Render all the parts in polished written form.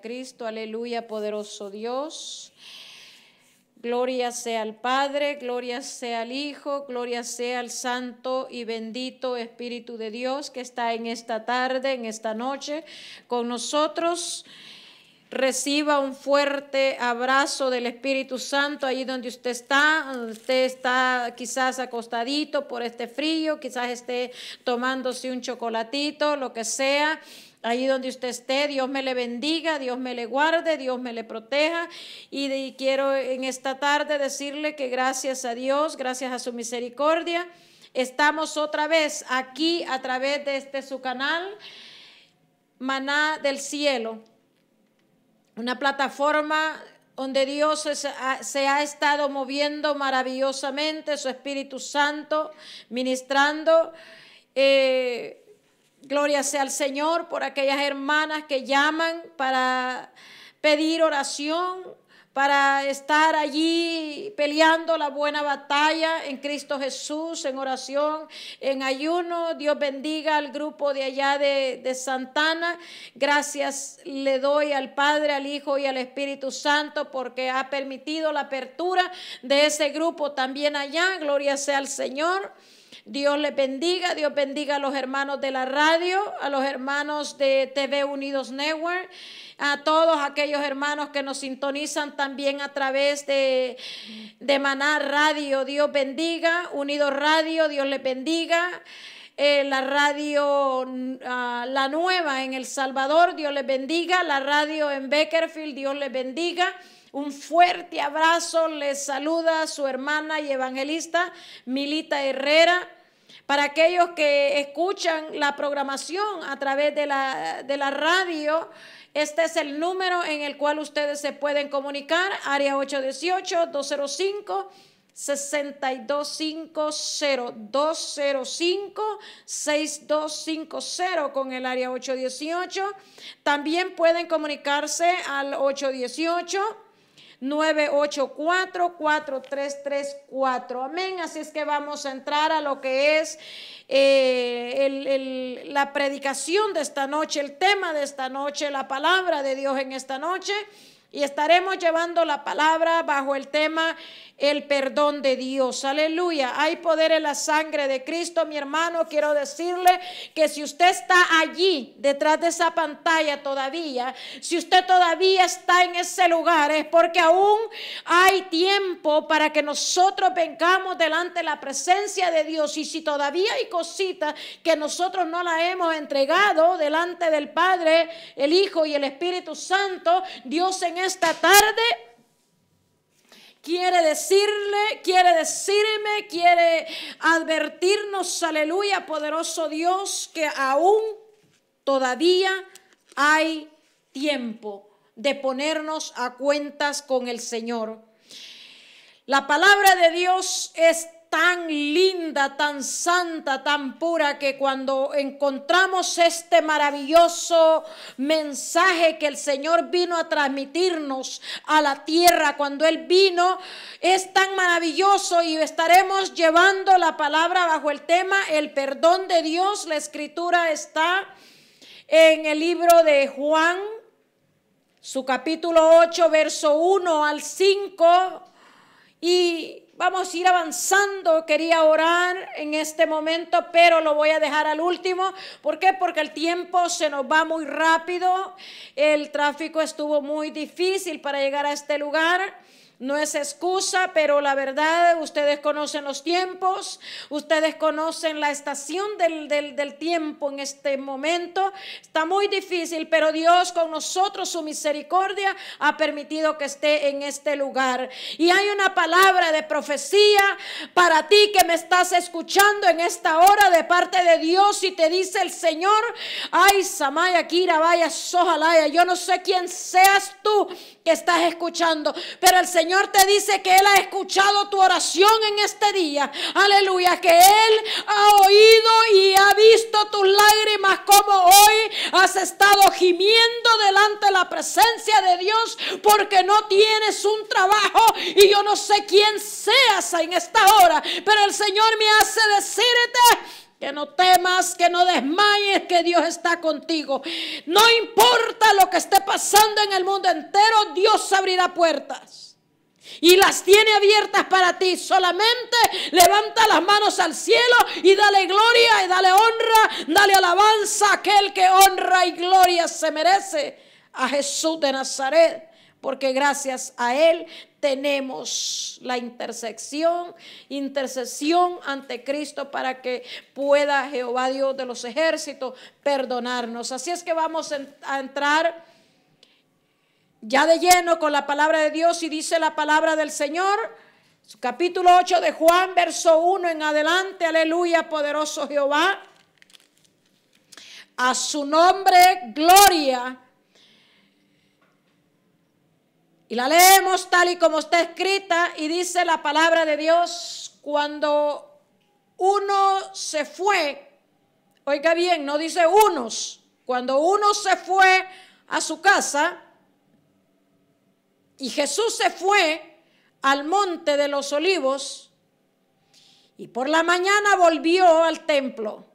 Cristo, aleluya, poderoso Dios. Gloria sea al Padre, gloria sea al Hijo, gloria sea al Santo y bendito Espíritu de Dios que está en esta tarde, en esta noche con nosotros. Reciba un fuerte abrazo del Espíritu Santo ahí donde usted está quizás acostadito por este frío, quizás esté tomándose un chocolatito, lo que sea. Ahí donde usted esté, Dios me le bendiga, Dios me le guarde, Dios me le proteja. Y quiero en esta tarde decirle que gracias a Dios, gracias a su misericordia, estamos otra vez aquí a través de su canal, Maná del Cielo. Una plataforma donde Dios se ha estado moviendo maravillosamente, su Espíritu Santo, ministrando. Gloria sea al Señor por aquellas hermanas que llaman para pedir oración, para estar allí peleando la buena batalla en Cristo Jesús, en oración, en ayuno. Dios bendiga al grupo de allá de Santana. Gracias le doy al Padre, al Hijo y al Espíritu Santo porque ha permitido la apertura de ese grupo también allá. Gloria sea al Señor. Dios les bendiga, Dios bendiga a los hermanos de la radio, a los hermanos de TV Unidos Network, a todos aquellos hermanos que nos sintonizan también a través de Maná Radio. Dios bendiga, Unidos Radio, Dios les bendiga. La radio La Nueva en El Salvador, Dios les bendiga. La radio en Beckerfield, Dios les bendiga. Un fuerte abrazo, les saluda su hermana y evangelista Milita Herrera. Para aquellos que escuchan la programación a través de la radio, este es el número en el cual ustedes se pueden comunicar, área 818-205-6250, 205-6250 con el área 818. También pueden comunicarse al 818-984-4334. Amén. Así es que vamos a entrar a lo que es la predicación de esta noche, el tema de esta noche, la palabra de Dios en esta noche. Y estaremos llevando la palabra bajo el tema el perdón de Dios. Aleluya. Hay poder en la sangre de Cristo, mi hermano. Quiero decirle que si usted está allí, detrás de esa pantalla todavía, si usted todavía está en ese lugar, es porque aún hay tiempo para que nosotros vengamos delante de la presencia de Dios. Y si todavía hay cositas que nosotros no la hemos entregado delante del Padre, el Hijo y el Espíritu Santo, Dios en esta tarde quiere decirme, quiere advertirnos, aleluya, poderoso Dios, que aún todavía hay tiempo de ponernos a cuentas con el Señor. La palabra de Dios es tan linda, tan santa, tan pura, que cuando encontramos este maravilloso mensaje que el Señor vino a transmitirnos a la tierra, cuando Él vino, es tan maravilloso. Y estaremos llevando la palabra bajo el tema el perdón de Dios. La escritura está en el libro de Juan, su capítulo 8, verso 1 al 5, y vamos a ir avanzando. Quería orar en este momento, pero lo voy a dejar al último. ¿Por qué? Porque el tiempo se nos va muy rápido. El tráfico estuvo muy difícil para llegar a este lugar. No es excusa, pero la verdad, ustedes conocen los tiempos, ustedes conocen la estación del tiempo en este momento. Está muy difícil, pero Dios con nosotros, su misericordia, ha permitido que esté en este lugar. Y hay una palabra de profecía para ti que me estás escuchando en esta hora de parte de Dios, y te dice el Señor: ay, Samaya, Kira, vaya, Sojalaya. Yo no sé quién seas tú que estás escuchando, pero el Señor te dice que Él ha escuchado tu oración en este día. Aleluya, que Él ha oído y ha visto tus lágrimas, como hoy has estado gimiendo delante de la presencia de Dios porque no tienes un trabajo. Y yo no sé quién seas en esta hora, pero el Señor me hace decirte Que no temas, que no desmayes, que Dios está contigo. No importa lo que esté pasando en el mundo entero, Dios abrirá puertas. Y las tiene abiertas para ti. Solamente levanta las manos al cielo y dale gloria y dale honra, dale alabanza a aquel que honra y gloria se merece, a Jesús de Nazaret. Porque gracias a Él tenemos la intercesión ante Cristo para que pueda Jehová Dios de los ejércitos perdonarnos. Así es que vamos a entrar ya de lleno con la palabra de Dios, y dice la palabra del Señor, capítulo 8 de Juan, verso 1 en adelante. Aleluya, poderoso Jehová. A su nombre, gloria. Y la leemos tal y como está escrita, y dice la palabra de Dios: cuando uno se fue, oiga bien, no dice unos, cuando uno se fue a su casa, y Jesús se fue al monte de los olivos, y por la mañana volvió al templo,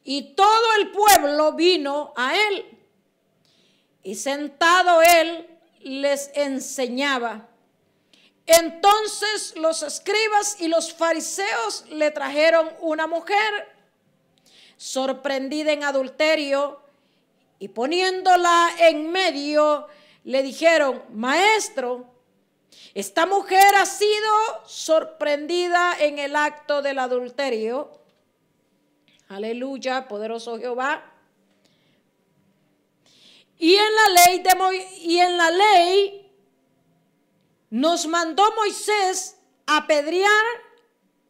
y todo el pueblo vino a él, y sentado él les enseñaba. Entonces los escribas y los fariseos le trajeron una mujer sorprendida en adulterio, y poniéndola en medio le dijeron: Maestro, esta mujer ha sido sorprendida en el acto del adulterio. Aleluya, poderoso Jehová. Y en la ley nos mandó Moisés apedrear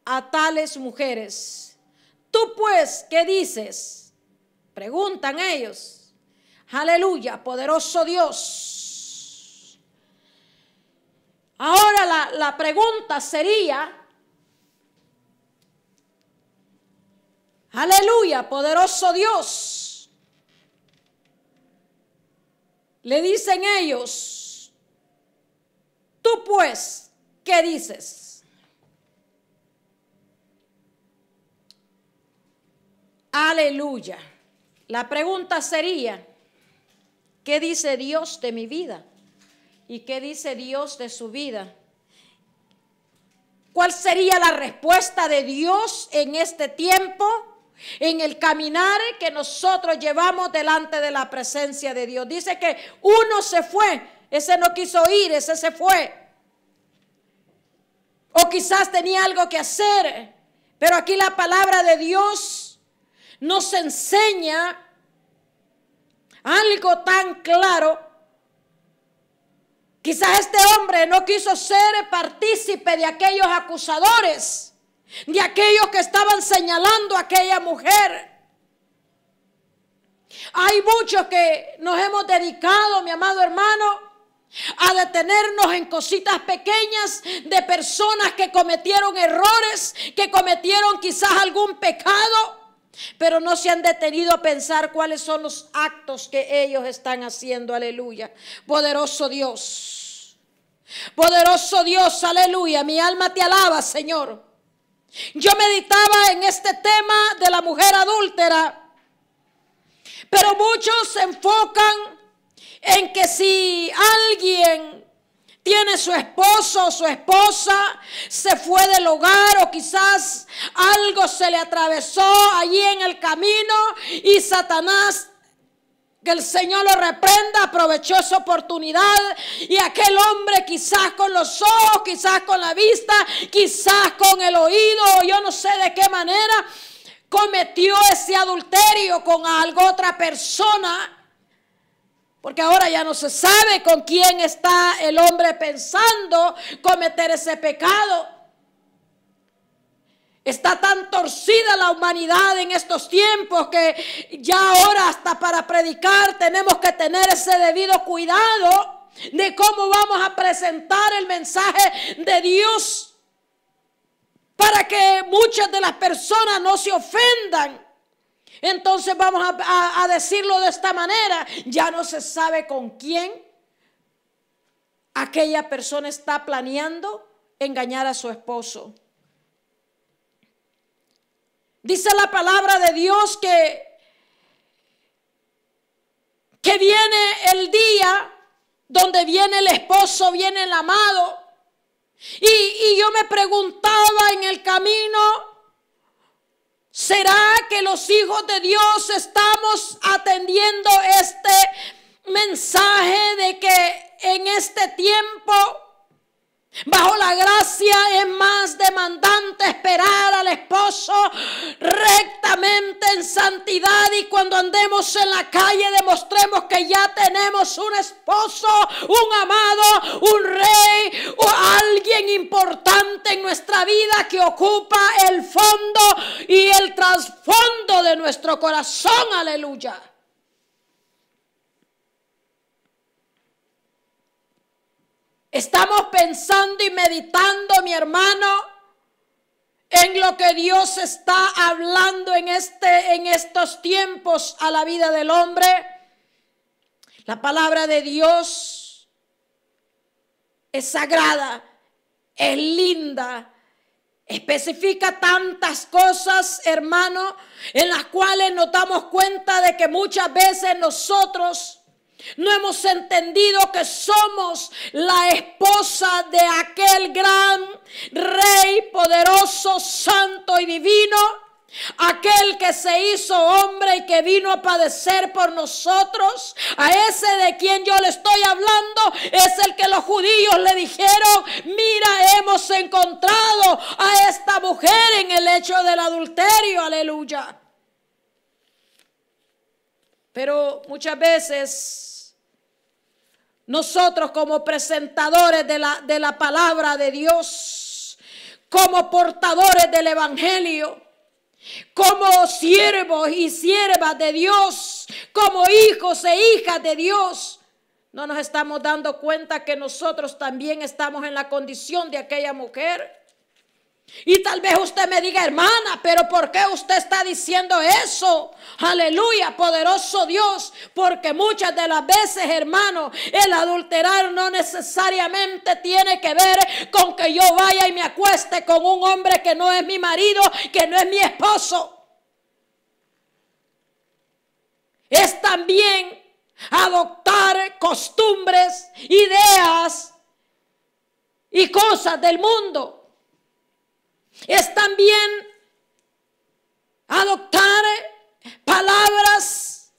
a tales mujeres. Tú pues, ¿qué dices? Preguntan ellos. Aleluya, poderoso Dios. Ahora la pregunta sería: aleluya, poderoso Dios. Le dicen ellos: tú pues, ¿qué dices? Aleluya. La pregunta sería: ¿qué dice Dios de mi vida? ¿Y qué dice Dios de su vida? ¿Cuál sería la respuesta de Dios en este tiempo? En el caminar que nosotros llevamos delante de la presencia de Dios. Dice que uno se fue, ese no quiso ir, ese se fue. O quizás tenía algo que hacer, pero aquí la palabra de Dios nos enseña algo tan claro. Quizás este hombre no quiso ser partícipe de aquellos acusadores, de aquellos que estaban señalando a aquella mujer. Hay muchos que nos hemos dedicado, mi amado hermano, a detenernos en cositas pequeñas de personas que cometieron errores, que cometieron quizás algún pecado, pero no se han detenido a pensar cuáles son los actos que ellos están haciendo. Aleluya, poderoso Dios, poderoso Dios, aleluya. Mi alma te alaba, Señor. Yo meditaba en este tema de la mujer adúltera, pero muchos se enfocan en que si alguien tiene su esposo o su esposa, se fue del hogar, o quizás algo se le atravesó allí en el camino y Satanás, que el Señor lo reprenda, aprovechó esa oportunidad, y aquel hombre quizás con los ojos, quizás con la vista, quizás con el oído, yo no sé de qué manera, cometió ese adulterio con otra persona, porque ahora ya no se sabe con quién está el hombre pensando cometer ese pecado. Está tan torcida la humanidad en estos tiempos que ya ahora hasta para predicar tenemos que tener ese debido cuidado de cómo vamos a presentar el mensaje de Dios, para que muchas de las personas no se ofendan. Entonces vamos a decirlo de esta manera: ya no se sabe con quién aquella persona está planeando engañar a su esposo. Dice la palabra de Dios que viene el día donde viene el esposo, viene el amado. Y yo me preguntaba en el camino, ¿será que los hijos de Dios estamos atendiendo este mensaje de que en este tiempo, bajo la gracia, es más demandante esperar al esposo rectamente en santidad, y cuando andemos en la calle demostremos que ya tenemos un esposo, un amado, un rey o alguien importante en nuestra vida que ocupa el fondo y el trasfondo de nuestro corazón? Aleluya. Estamos pensando y meditando, mi hermano, en lo que Dios está hablando en estos tiempos a la vida del hombre. La palabra de Dios es sagrada, es linda, especifica tantas cosas, hermano, en las cuales nos damos cuenta de que muchas veces nosotros no hemos entendido que somos la esposa de aquel gran rey poderoso, santo y divino, aquel que se hizo hombre y que vino a padecer por nosotros. A ese de quien yo le estoy hablando es el que los judíos le dijeron: mira, hemos encontrado a esta mujer en el hecho del adulterio. Aleluya. Pero muchas veces nosotros, como presentadores de la palabra de Dios, como portadores del evangelio, como siervos y siervas de Dios, como hijos e hijas de Dios, no nos estamos dando cuenta que nosotros también estamos en la condición de aquella mujer. Y tal vez usted me diga: hermana, pero ¿por qué usted está diciendo eso? Aleluya, poderoso Dios. Porque muchas de las veces, hermano, el adulterar no necesariamente tiene que ver con que yo vaya y me acueste con un hombre que no es mi marido, que no es mi esposo. Es también adoptar costumbres, ideas y cosas del mundo. Es también adoptar palabras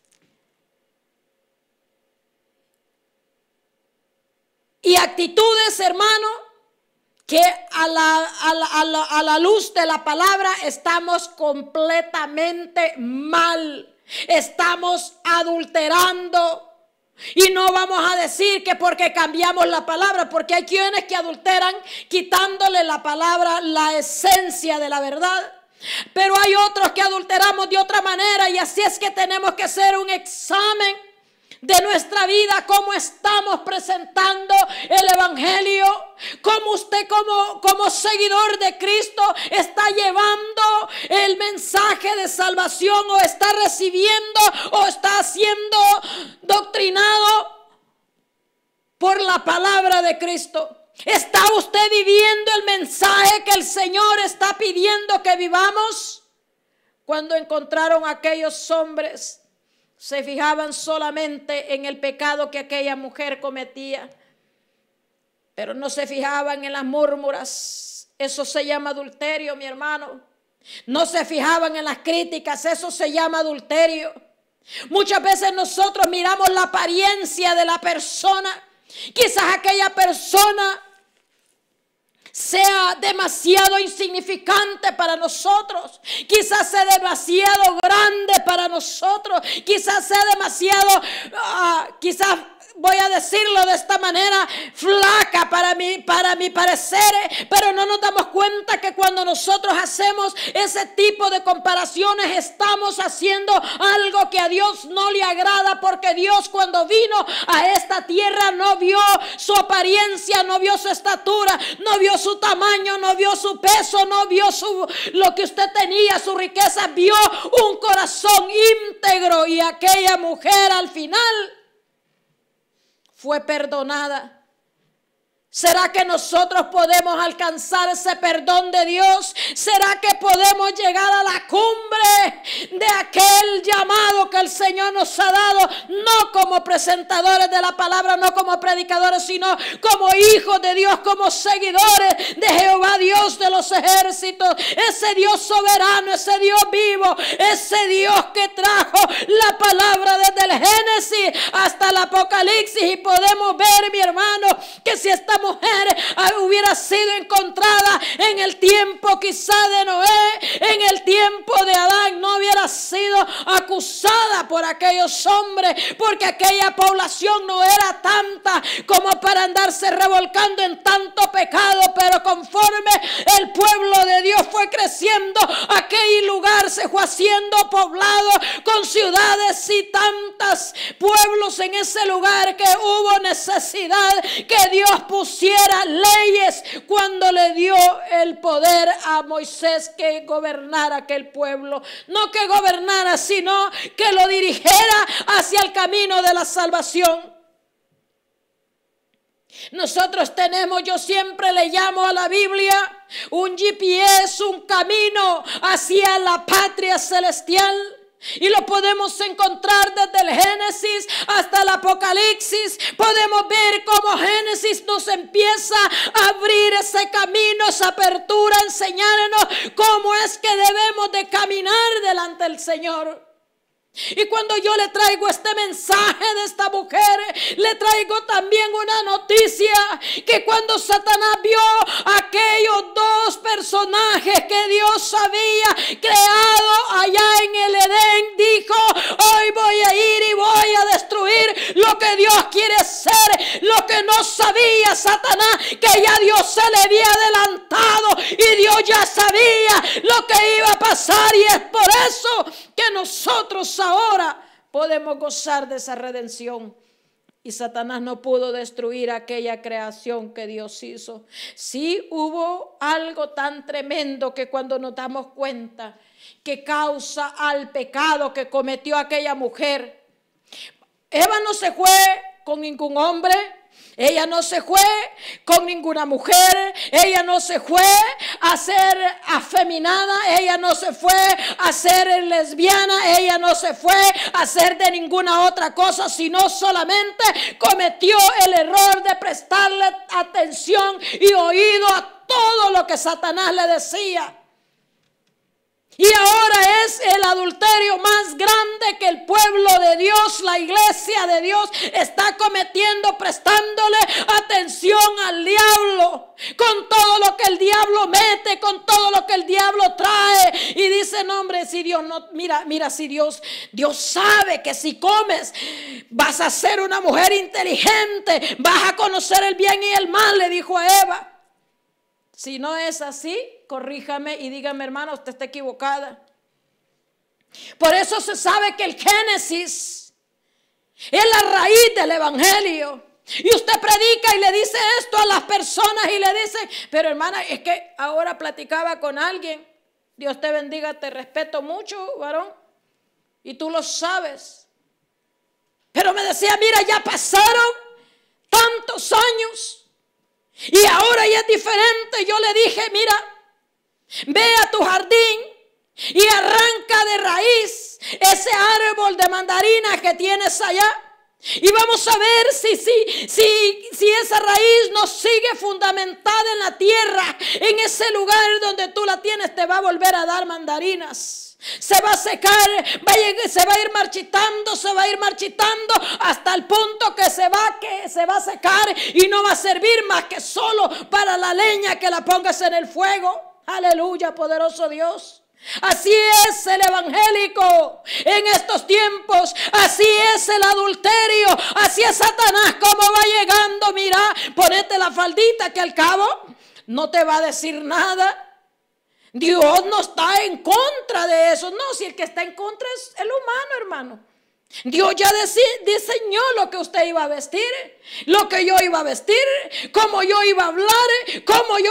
y actitudes, hermano, que a la luz de la palabra estamos completamente mal. Estamos adulterando. Y no vamos a decir que porque cambiamos la palabra, porque hay quienes que adulteran quitándole la palabra, la esencia de la verdad. Pero hay otros que adulteramos de otra manera, y así es que tenemos que hacer un examen de nuestra vida, cómo estamos presentando el evangelio, cómo usted como seguidor de Cristo está llevando el mensaje de salvación, o está recibiendo o está siendo doctrinado por la palabra de Cristo. ¿Está usted viviendo el mensaje que el Señor está pidiendo que vivamos? Cuando encontraron a aquellos hombres, se fijaban solamente en el pecado que aquella mujer cometía, pero no se fijaban en las murmuras. Eso se llama adulterio, mi hermano. No se fijaban en las críticas. Eso se llama adulterio. Muchas veces nosotros miramos la apariencia de la persona. Quizás aquella persona sea demasiado insignificante para nosotros, quizás sea demasiado grande para nosotros, quizás sea demasiado, quizás voy a decirlo de esta manera, flaca para mi parecer, pero no nos damos cuenta que cuando nosotros hacemos ese tipo de comparaciones estamos haciendo algo que a Dios no le agrada, porque Dios, cuando vino a esta tierra, no vio su apariencia, no vio su estatura, no vio su tamaño, no vio su peso, no vio lo que usted tenía, su riqueza, vio un corazón íntegro, y aquella mujer al final fue perdonada. ¿Será que nosotros podemos alcanzar ese perdón de Dios? ¿Será que podemos llegar a la cumbre de aquel llamado que el Señor nos ha dado? No como presentadores de la palabra, no como predicadores, sino como hijos de Dios, como seguidores de Jehová, Dios de los ejércitos. Ese Dios soberano, ese Dios vivo, ese Dios que trajo la palabra desde el Génesis hasta el Apocalipsis. Y podemos ver, mi hermano, que si esta mujer hubiera sido encontrada en el tiempo quizá de Noé, en el tiempo de Adán, no hubiera sido acusada por aquellos hombres, porque aquella población no era tanta como para andarse revolcando en tanto pecado. Pero conforme el pueblo de Dios fue creciendo, aquel lugar se fue haciendo poblado con ciudades y tantos pueblos en ese lugar, que hubo necesidad que Dios pusiera leyes cuando le dio el poder a Moisés que gobernara aquel pueblo. No que gobernara, sino que lo dirigiera hacia el camino de la salvación. Nosotros tenemos, yo siempre le llamo a la Biblia un GPS, un camino hacia la patria celestial. Y lo podemos encontrar desde el Génesis hasta el Apocalipsis. Podemos ver cómo Génesis nos empieza a abrir ese camino, esa apertura, enseñarnos cómo es que debemos de caminar delante del Señor. Y cuando yo le traigo este mensaje de esta mujer, le traigo también una noticia, que cuando Satanás vio aquellos dos personajes que Dios había creado allá en el Edén, dijo: hoy voy a ir y voy a destruir lo que Dios quiere hacer. Lo que no sabía Satanás, que ya Dios se le había adelantado y Dios ya sabía lo que iba a pasar. Y es por eso que nosotros ahora podemos gozar de esa redención. Y Satanás no pudo destruir aquella creación que Dios hizo. Sí hubo algo tan tremendo que cuando nos damos cuenta que causa al pecado que cometió aquella mujer. Eva no se fue con ningún hombre. Ella no se fue con ninguna mujer, ella no se fue a ser afeminada, ella no se fue a ser lesbiana, ella no se fue a ser de ninguna otra cosa, sino solamente cometió el error de prestarle atención y oído a todo lo que Satanás le decía. Y ahora es el adulterio más grande que el pueblo de Dios, la iglesia de Dios, está cometiendo, prestándole atención al diablo, con todo lo que el diablo mete, con todo lo que el diablo trae. Y dice: no, hombre, si Dios no, mira, si Dios sabe que si comes vas a ser una mujer inteligente, vas a conocer el bien y el mal, le dijo a Eva. Si no es así, corríjame y dígame: hermana, usted está equivocada. Por eso se sabe que el Génesis es la raíz del evangelio. Y usted predica y le dice esto a las personas y le dice: pero hermana, es que ahora platicaba con alguien. Dios te bendiga, te respeto mucho, varón, y tú lo sabes. Pero me decía: mira, ya pasaron tantos años y ahora ya es diferente. Yo le dije: mira, ve a tu jardín y arranca de raíz ese árbol de mandarina que tienes allá. Y vamos a ver si esa raíz no sigue fundamentada en la tierra. En ese lugar donde tú la tienes te va a volver a dar mandarinas. Se va a secar, se va a ir marchitando hasta el punto que se va a secar y no va a servir más que solo para la leña que la pongas en el fuego. Aleluya, poderoso Dios. Así es el evangélico en estos tiempos. Así es el adulterio. Así es Satanás como va llegando. Mira, ponete la faldita que al cabo no te va a decir nada. Dios no está en contra de eso. No, si el que está en contra es el humano, hermano. Dios ya diseñó lo que usted iba a vestir, lo que yo iba a vestir, cómo yo iba a hablar,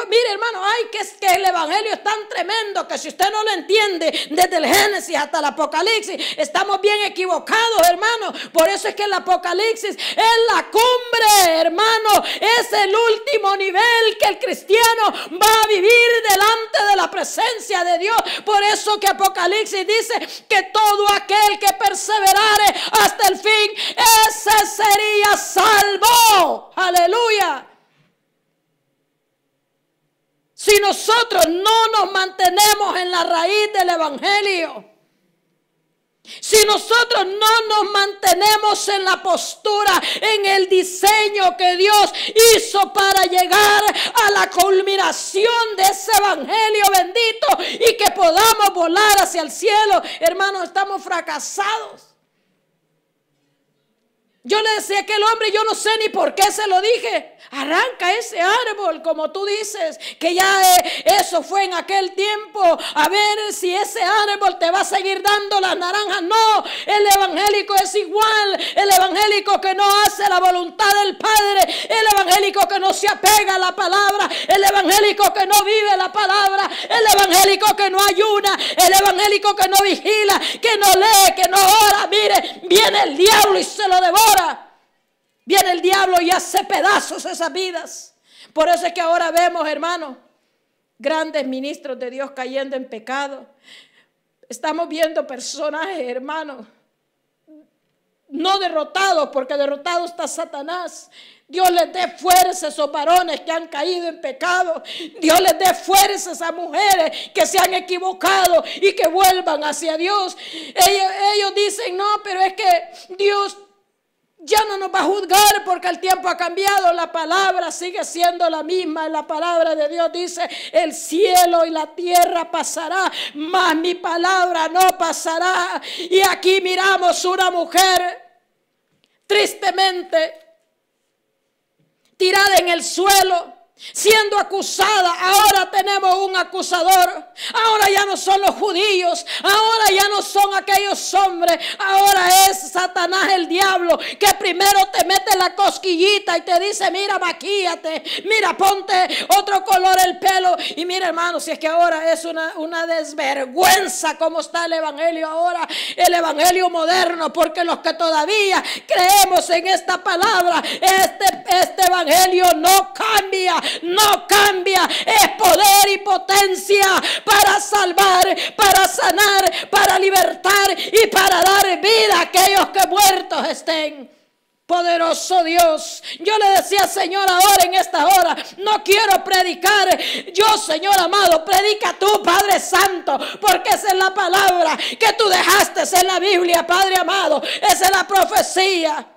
mire, hermano, que es que el evangelio es tan tremendo que si usted no lo entiende desde el Génesis hasta el Apocalipsis, estamos bien equivocados, hermano. Por eso es que el Apocalipsis es la cumbre, hermano, es el último nivel que el cristiano va a vivir delante de la presencia de Dios. Por eso que Apocalipsis dice que todo aquel que perseverare hasta el fin, ese sería salvo. Aleluya. Si nosotros no nos mantenemos en la raíz del evangelio, si nosotros no nos mantenemos en la postura, en el diseño que Dios hizo para llegar a la culminación de ese evangelio bendito y que podamos volar hacia el cielo, hermanos, estamos fracasados. Yo le decía a aquel hombre, yo no sé ni por qué se lo dije, arranca ese árbol, como tú dices, que ya eso fue en aquel tiempo, a ver si ese árbol te va a seguir dando las naranjas. No, el evangélico es igual, el evangélico que no hace la voluntad del Padre, el evangélico que no se apega a la palabra, el evangélico que no vive la palabra, el evangélico que no ayuna, el evangélico que no vigila, que no lee, que no ora. Mire, viene el diablo y se lo devora. Viene el diablo y hace pedazos esas vidas. Por eso es que ahora vemos, hermanos, grandes ministros de Dios cayendo en pecado. Estamos viendo personajes, hermanos, no derrotados, porque derrotado está Satanás. Dios les dé fuerza a esos varones que han caído en pecado. Dios les dé fuerza a esas mujeres que se han equivocado y que vuelvan hacia Dios. Ellos dicen, no, pero es que Dios ya no nos va a juzgar porque el tiempo ha cambiado. La palabra sigue siendo la misma. La palabra de Dios dice, el cielo y la tierra pasará, mas mi palabra no pasará. Y aquí miramos una mujer tristemente tirada en el suelo, siendo acusada. Ahora tenemos un acusador. Ahora ya no son los judíos, ahora ya no son aquellos hombres, ahora es Satanás, el diablo, que primero te mete la cosquillita y te dice, mira, maquíate, mira, ponte otro color el pelo. Y mira, hermano, si es que ahora es una desvergüenza cómo está el evangelio ahora, el evangelio moderno, porque los que todavía creemos en esta palabra, este evangelio no cambia. No cambia, es poder y potencia para salvar, para sanar, para libertar y para dar vida a aquellos que muertos estén. Poderoso Dios. Yo le decía, Señor, ahora en esta hora no quiero predicar yo, Señor amado, predica tú, Padre Santo, porque esa es la palabra que tú dejaste en la Biblia, Padre amado, esa es la profecía.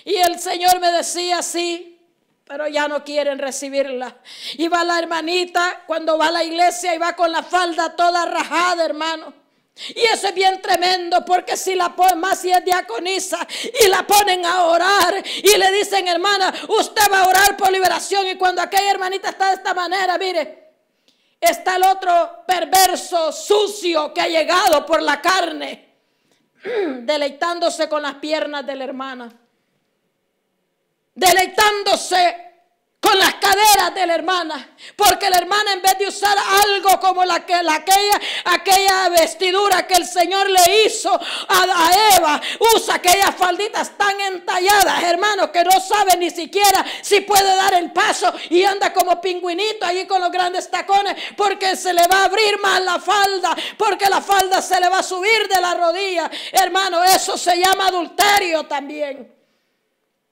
Y el Señor me decía así, pero ya no quieren recibirla. Y va la hermanita cuando va a la iglesia y va con la falda toda rajada, hermano. Y eso es bien tremendo, porque si la ponen, más si es diaconisa, y la ponen a orar y le dicen, hermana, usted va a orar por liberación. Y cuando aquella hermanita está de esta manera, mire, está el otro perverso, sucio, que ha llegado por la carne, deleitándose con las piernas de la hermana, deleitándose con las caderas de la hermana, porque la hermana, en vez de usar algo como aquella vestidura que el Señor le hizo a Eva, usa aquellas falditas tan entalladas, hermanos, que no sabe ni siquiera si puede dar el paso, y anda como pingüinito allí con los grandes tacones, porque se le va a abrir más la falda, porque la falda se le va a subir de la rodilla. Hermano, eso se llama adulterio también.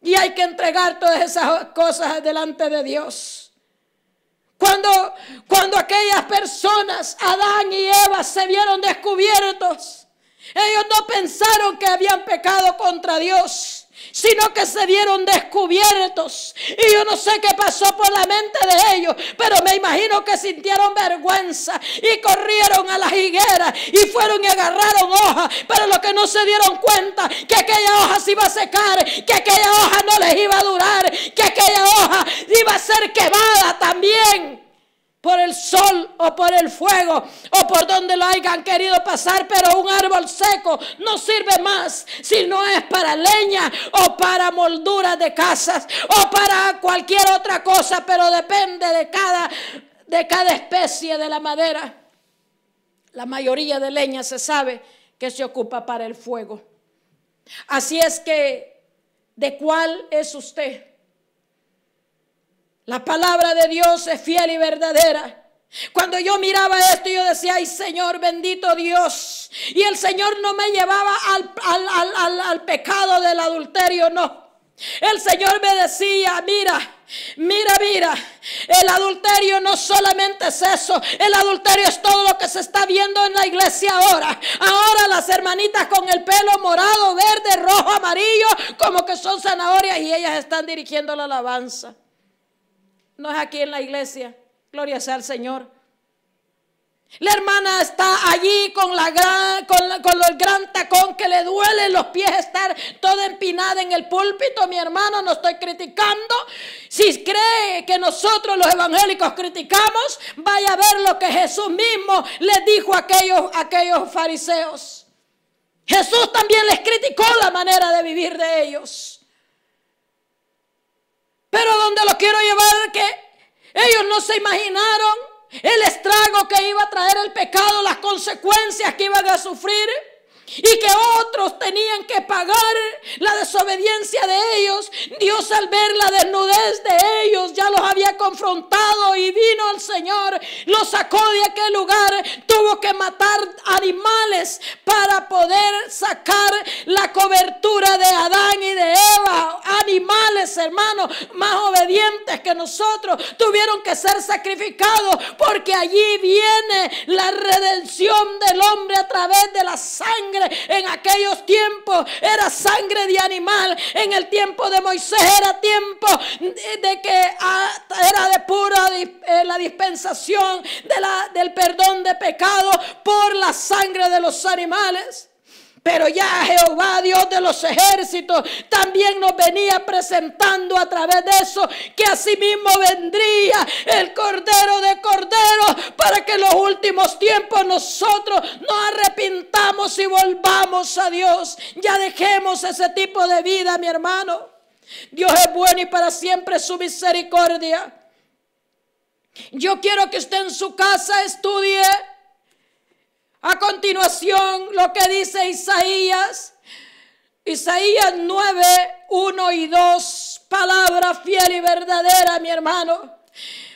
Y hay que entregar todas esas cosas delante de Dios. Cuando aquellas personas, Adán y Eva, se vieron descubiertos, ellos no pensaron que habían pecado contra Dios, sino que se vieron descubiertos. Y yo no sé qué pasó por la mente de ellos, pero me imagino que sintieron vergüenza y corrieron a las higueras y fueron y agarraron hojas, pero lo que no se dieron cuenta, que aquella hoja se iba a secar, que aquella hoja no les iba a durar, que aquella hoja iba a ser quemada también por el sol o por el fuego o por donde lo hayan querido pasar. Pero un árbol seco no sirve más si no es para leña o para molduras de casas o para cualquier otra cosa, pero depende de cada especie de la madera. La mayoría de leña se sabe que se ocupa para el fuego. Así es que, ¿de cuál es usted? La palabra de Dios es fiel y verdadera. Cuando yo miraba esto, yo decía, ay Señor, bendito Dios. Y el Señor no me llevaba al pecado del adulterio, no. El Señor me decía, mira, el adulterio no solamente es eso, el adulterio es todo lo que se está viendo en la iglesia ahora. Ahora las hermanitas con el pelo morado, verde, rojo, amarillo, como que son zanahorias y ellas están dirigiendo la alabanza. No es aquí en la iglesia, gloria sea al Señor. La hermana está allí con el gran tacón que le duele los pies estar toda empinada en el púlpito. Mi hermano, no estoy criticando. Si cree que nosotros los evangélicos criticamos, vaya a ver lo que Jesús mismo les dijo a aquellos fariseos. Jesús también les criticó la manera de vivir de ellos. Pero donde lo quiero llevar, que ellos no se imaginaron el estrago que iba a traer el pecado, las consecuencias que iban a sufrir, y que otros tenían que pagar la desobediencia de ellos. Dios, al ver la desnudez de ellos, ya los había confrontado y vino el Señor, los sacó de aquel lugar, tuvo que matar animales para poder sacar la cobertura de Adán y de Eva. Animales, hermanos, más obedientes que nosotros, tuvieron que ser sacrificados, porque allí viene la redención del hombre a través de la sangre. En aquellos tiempos era sangre de animal. En el tiempo de Moisés era tiempo de que era de pura la dispensación del perdón de pecado por la sangre de los animales. Pero ya Jehová, Dios de los ejércitos, también nos venía presentando a través de eso que asimismo vendría el Cordero de Corderos, para que en los últimos tiempos nosotros nos arrepintamos y volvamos a Dios. Ya dejemos ese tipo de vida, mi hermano. Dios es bueno y para siempre su misericordia. Yo quiero que usted en su casa estudie a continuación lo que dice Isaías 9, 1 y 2, palabra fiel y verdadera, mi hermano,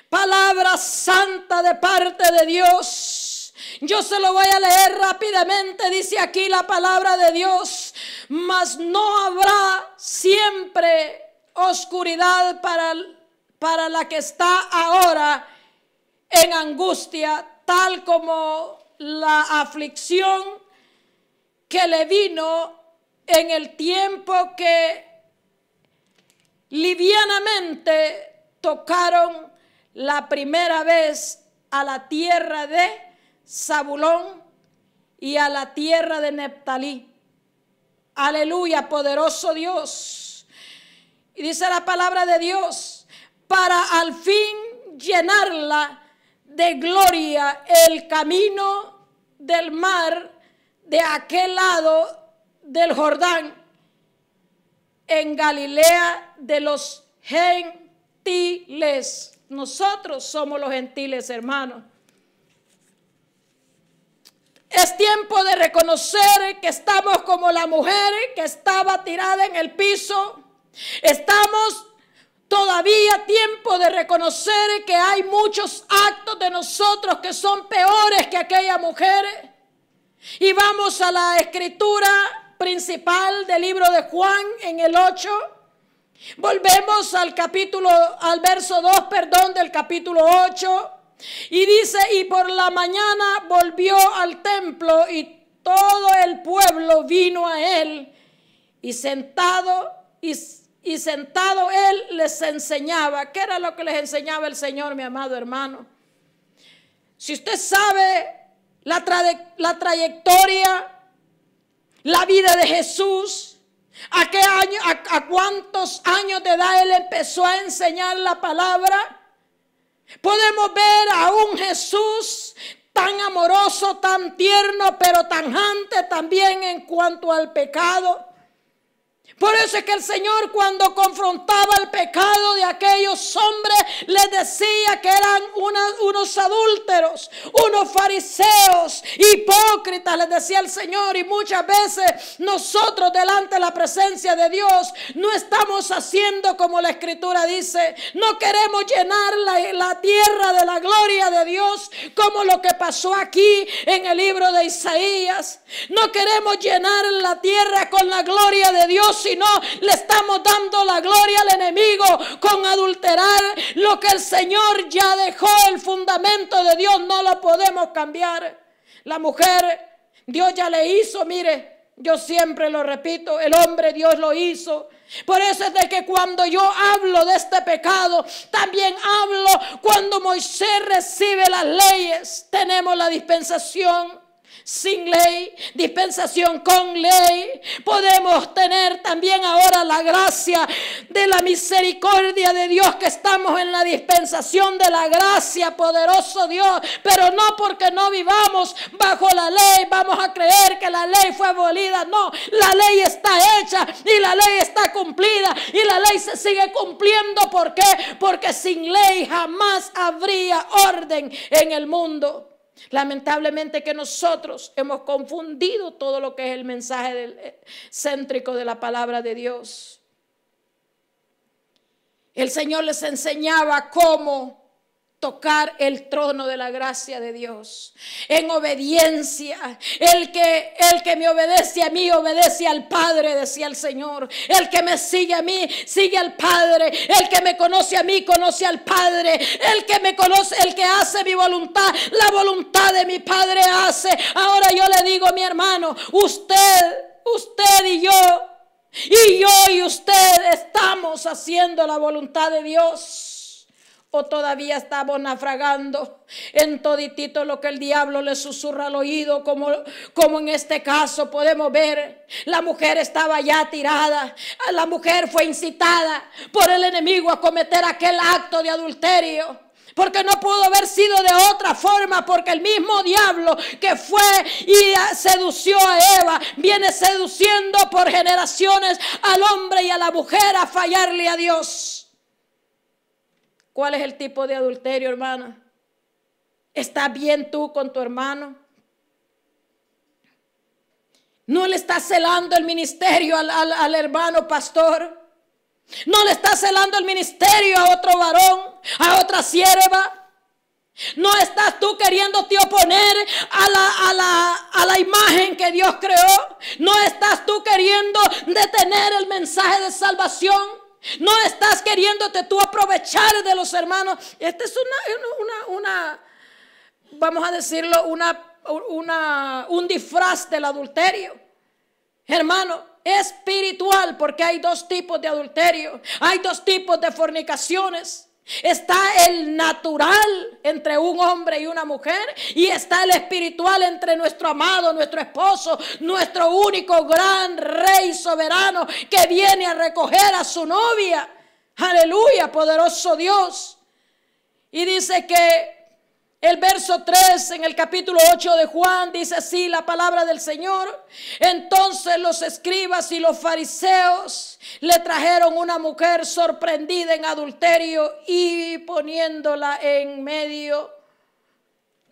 palabra santa de parte de Dios. Yo se lo voy a leer rápidamente. Dice aquí la palabra de Dios: mas no habrá siempre oscuridad para la que está ahora en angustia, tal como la aflicción que le vino en el tiempo que livianamente tocaron la primera vez a la tierra de Zabulón y a la tierra de Neftalí. Aleluya, poderoso Dios. Y dice la palabra de Dios: para al fin llenarla de gloria el camino del mar de aquel lado del Jordán, en Galilea de los gentiles. Nosotros somos los gentiles, hermanos. Es tiempo de reconocer que estamos como la mujer que estaba tirada en el piso. Estamos todavía tiempo de reconocer que hay muchos actos de nosotros que son peores que aquella mujer. Y vamos a la escritura principal del libro de Juan en el 8. Volvemos al verso 2, del capítulo 8. Y dice: y por la mañana volvió al templo y todo el pueblo vino a él, y sentado él les enseñaba. ¿Qué era lo que les enseñaba el Señor, mi amado hermano? Si usted sabe la trayectoria, la vida de Jesús, a cuántos años de edad él empezó a enseñar la palabra, podemos ver a un Jesús tan amoroso, tan tierno, pero tajante también en cuanto al pecado. Por eso es que el Señor, cuando confrontaba el pecado de aquellos hombres, les decía que eran unos adúlteros, unos fariseos, hipócritas, les decía el Señor. Y muchas veces nosotros delante de la presencia de Dios no estamos haciendo como la Escritura dice. No queremos llenar la tierra de la gloria de Dios, como lo que pasó aquí en el libro de Isaías. No queremos llenar la tierra con la gloria de Dios, sino le estamos dando la gloria al enemigo con adulterar lo que el Señor ya dejó. El fundamento de Dios no lo podemos cambiar. La mujer, Dios ya le hizo, mire, yo siempre lo repito, el hombre Dios lo hizo. Por eso es de que cuando yo hablo de este pecado, también hablo cuando Moisés recibe las leyes. Tenemos la dispensación sin ley, dispensación con ley. Podemos tener también ahora la gracia de la misericordia de Dios, que estamos en la dispensación de la gracia, poderoso Dios. Pero no porque no vivamos bajo la ley vamos a creer que la ley fue abolida. No, la ley está hecha y la ley está cumplida y la ley se sigue cumpliendo. ¿Por qué? Porque sin ley jamás habría orden en el mundo. Lamentablemente que nosotros hemos confundido todo lo que es el mensaje céntrico de la palabra de Dios. El Señor les enseñaba cómo tocar el trono de la gracia de Dios en obediencia. El que me obedece a mí obedece al Padre, decía el Señor. El que me sigue a mí sigue al Padre. El que me conoce a mí conoce al Padre. El que me conoce, el que hace mi voluntad, la voluntad de mi Padre hace. Ahora yo le digo, mi hermano, usted y usted estamos haciendo la voluntad de Dios. ¿O todavía estamos naufragando en toditito lo que el diablo le susurra al oído? Como en este caso podemos ver, la mujer estaba ya tirada. La mujer fue incitada por el enemigo a cometer aquel acto de adulterio. Porque no pudo haber sido de otra forma, porque el mismo diablo que fue y sedució a Eva viene seduciendo por generaciones al hombre y a la mujer a fallarle a Dios. ¿Cuál es el tipo de adulterio, hermana? ¿Estás bien tú con tu hermano? ¿No le estás celando el ministerio al hermano pastor? ¿No le estás celando el ministerio a otro varón, a otra sierva? ¿No estás tú queriéndote oponer a la imagen que Dios creó? ¿No estás tú queriendo detener el mensaje de salvación? ¿No estás queriéndote tú aprovechar de los hermanos? Esta es vamos a decirlo, un disfraz del adulterio. Hermano, espiritual, porque hay dos tipos de adulterio. Hay dos tipos de fornicaciones. Está el natural entre un hombre y una mujer, y está el espiritual entre nuestro amado, nuestro esposo, nuestro único gran rey soberano que viene a recoger a su novia. Aleluya, poderoso Dios. Y dice que el verso 3 en el capítulo 8 de Juan dice así la palabra del Señor. Entonces los escribas y los fariseos le trajeron una mujer sorprendida en adulterio y poniéndola en medio.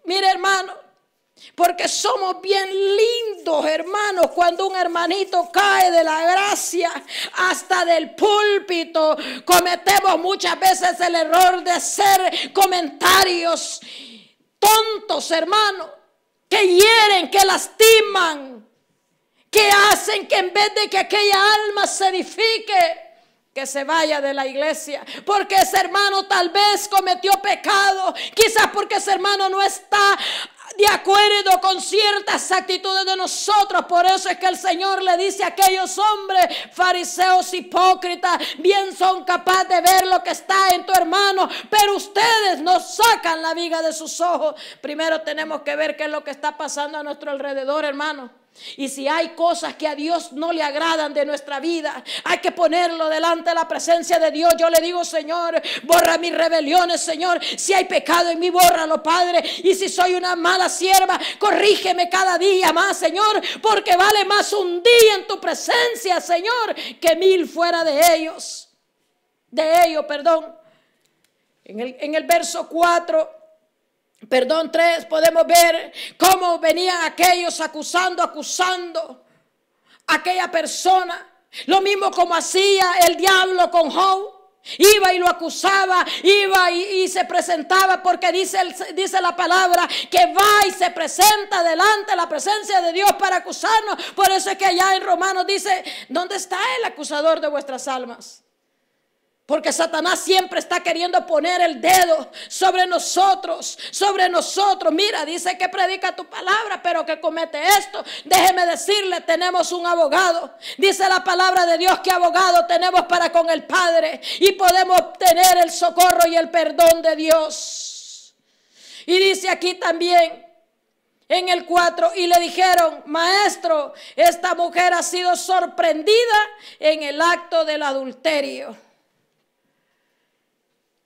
Mire, hermano, porque somos bien lindos, hermanos, cuando un hermanito cae de la gracia hasta del púlpito. Cometemos muchas veces el error de hacer comentarios tontos, hermano, que hieren, que lastiman, que hacen que en vez de que aquella alma se edifique, que se vaya de la iglesia, porque ese hermano tal vez cometió pecado, quizás porque ese hermano no está de acuerdo con ciertas actitudes de nosotros. Por eso es que el Señor le dice a aquellos hombres, fariseos hipócritas, bien son capaces de ver lo que está en tu hermano, pero ustedes no sacan la viga de sus ojos. Primero tenemos que ver qué es lo que está pasando a nuestro alrededor, hermano. Y si hay cosas que a Dios no le agradan de nuestra vida, hay que ponerlo delante de la presencia de Dios. Yo le digo, Señor, borra mis rebeliones, Señor. Si hay pecado en mí, bórralo, Padre. Y si soy una mala sierva, corrígeme cada día más, Señor, porque vale más un día en tu presencia, Señor, que 1000 fuera de ellos. En el verso 3, podemos ver cómo venían aquellos acusando a aquella persona. Lo mismo como hacía el diablo con Job. Iba y lo acusaba, iba y se presentaba, porque dice la palabra que va y se presenta delante de la presencia de Dios para acusarnos. Por eso es que allá en Romanos dice: ¿dónde está el acusador de vuestras almas? Porque Satanás siempre está queriendo poner el dedo sobre nosotros. Mira, dice que predica tu palabra, pero que comete esto. Déjeme decirle, tenemos un abogado. Dice la palabra de Dios que abogado tenemos para con el Padre. Y podemos obtener el socorro y el perdón de Dios. Y dice aquí también, en el 4, y le dijeron: maestro, esta mujer ha sido sorprendida en el acto del adulterio.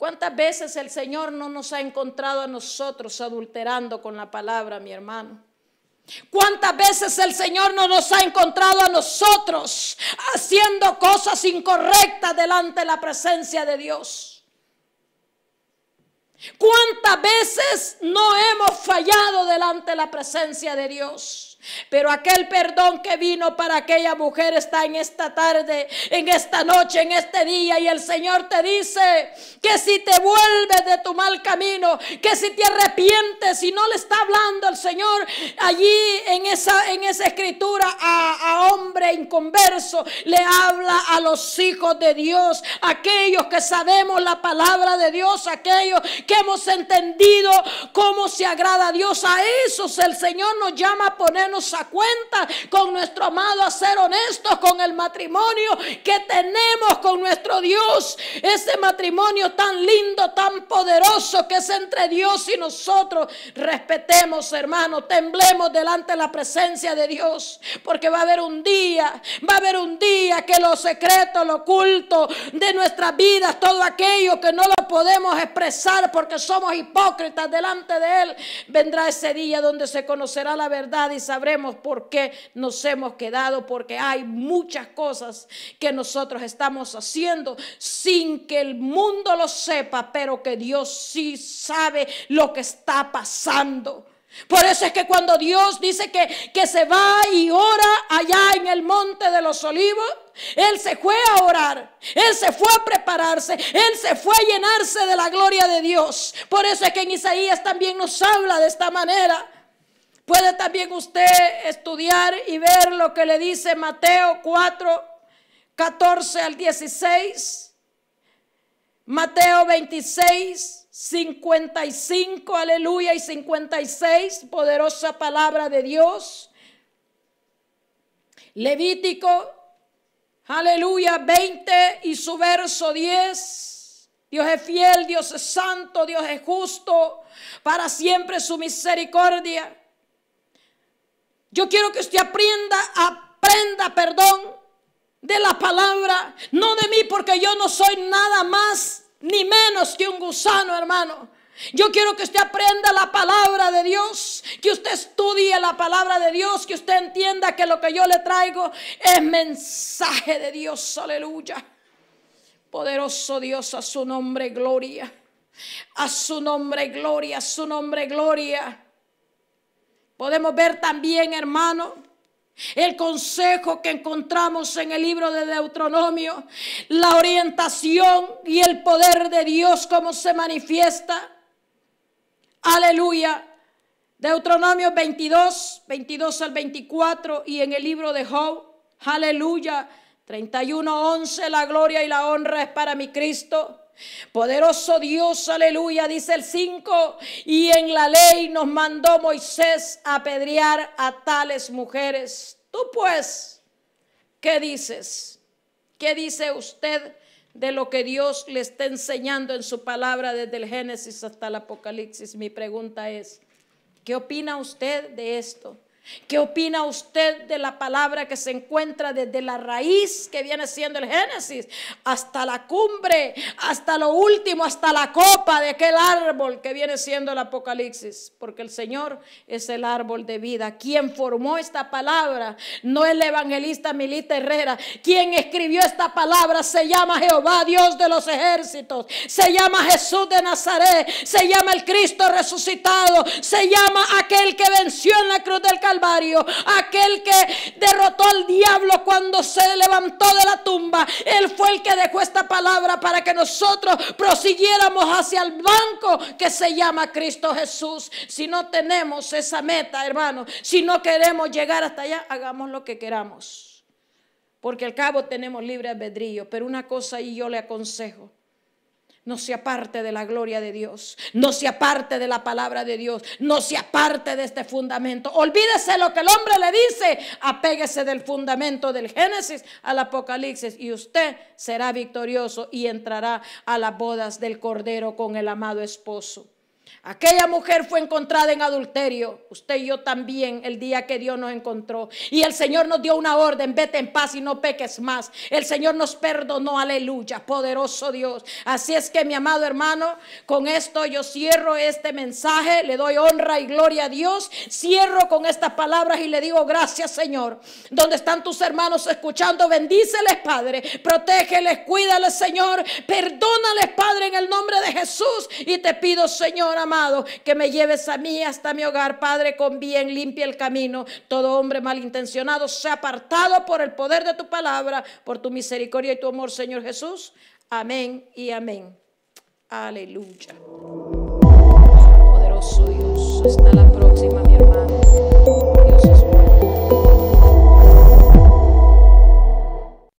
¿Cuántas veces el Señor no nos ha encontrado a nosotros adulterando con la palabra, mi hermano? ¿Cuántas veces el Señor no nos ha encontrado a nosotros haciendo cosas incorrectas delante de la presencia de Dios? ¿Cuántas veces no hemos fallado delante de la presencia de Dios? Pero aquel perdón que vino para aquella mujer está en esta tarde, en esta noche, en este día. Y el Señor te dice que si te vuelves de tu mal camino, que si te arrepientes, y no le está hablando el Señor allí en esa escritura a hombre inconverso, le habla a los hijos de Dios, aquellos que sabemos la palabra de Dios, aquellos que hemos entendido cómo se agrada a Dios. A esos el Señor nos llama a ponernos a cuenta con nuestro amado, a ser honestos con el matrimonio que tenemos con nuestro Dios, ese matrimonio tan lindo, tan poderoso que es entre Dios y nosotros. Respetemos, hermano, temblemos delante de la presencia de Dios, porque va a haber un día que lo secreto, lo oculto de nuestras vidas, todo aquello que no lo podemos expresar porque somos hipócritas delante de Él, vendrá ese día donde se conocerá la verdad y sabremos por qué nos hemos quedado, porque hay muchas cosas que nosotros estamos haciendo sin que el mundo lo sepa, pero que Dios sí sabe lo que está pasando. Por eso es que cuando Dios dice que se va y ora allá en el monte de los olivos, Él se fue a orar, Él se fue a prepararse, Él se fue a llenarse de la gloria de Dios. Por eso es que en Isaías también nos habla de esta manera. Puede también usted estudiar y ver lo que le dice Mateo 4, 14 al 16. Mateo 26, 55, aleluya, y 56, poderosa palabra de Dios. Levítico, aleluya, 20 y su verso 10. Dios es fiel, Dios es santo, Dios es justo, para siempre su misericordia. Yo quiero que usted aprenda de la palabra, no de mí, porque yo no soy nada más ni menos que un gusano, hermano. Yo quiero que usted aprenda la palabra de Dios, que usted estudie la palabra de Dios, que usted entienda que lo que yo le traigo es mensaje de Dios, aleluya. Poderoso Dios, a su nombre gloria, a su nombre gloria, a su nombre gloria. Podemos ver también, hermano, el consejo que encontramos en el libro de Deuteronomio, la orientación y el poder de Dios, cómo se manifiesta. Aleluya. Deuteronomio 22 al 24, y en el libro de Job, aleluya, 31:11, la gloria y la honra es para mi Cristo. Poderoso Dios, aleluya, dice el 5, y en la ley nos mandó Moisés a apedrear a tales mujeres. Tú pues, ¿qué dices? ¿Qué dice usted de lo que Dios le está enseñando en su palabra desde el Génesis hasta el Apocalipsis? Mi pregunta es, ¿qué opina usted de esto? ¿Qué opina usted de la palabra que se encuentra desde la raíz que viene siendo el Génesis hasta la cumbre, hasta lo último, hasta la copa de aquel árbol que viene siendo el Apocalipsis? Porque el Señor es el árbol de vida. Quien formó esta palabra no es el evangelista Milita Herrera. Quien escribió esta palabra se llama Jehová, Dios de los ejércitos. Se llama Jesús de Nazaret. Se llama el Cristo resucitado. Se llama aquel que venció en la cruz del Calvario, aquel que derrotó al diablo cuando se levantó de la tumba. Él fue el que dejó esta palabra para que nosotros prosiguiéramos hacia el banco que se llama Cristo Jesús. Si no tenemos esa meta, hermanos, si no queremos llegar hasta allá, hagamos lo que queramos, porque al cabo tenemos libre albedrío. Pero una cosa y yo le aconsejo: no se aparte de la gloria de Dios, no se aparte de la palabra de Dios, no se aparte de este fundamento. Olvídese lo que el hombre le dice, apéguese del fundamento del Génesis al Apocalipsis, y usted será victorioso y entrará a las bodas del Cordero con el amado esposo. Aquella mujer fue encontrada en adulterio. Usted y yo también, el día que Dios nos encontró. Y el Señor nos dio una orden: vete en paz y no peques más. El Señor nos perdonó, aleluya, poderoso Dios. Así es que, mi amado hermano, con esto yo cierro este mensaje. Le doy honra y gloria a Dios. Cierro con estas palabras y le digo: gracias, Señor. Donde están tus hermanos escuchando, bendíceles, Padre. Protégeles, cuídales, Señor. Perdónales, Padre, en el nombre de Jesús. Y te pido, Señor amado, que me lleves a mí hasta mi hogar, Padre, con bien. Limpia el camino. Todo hombre malintencionado sea apartado por el poder de tu palabra, por tu misericordia y tu amor, Señor Jesús. Amén y amén. Aleluya. Poderoso Dios. Hasta la próxima, mi hermano.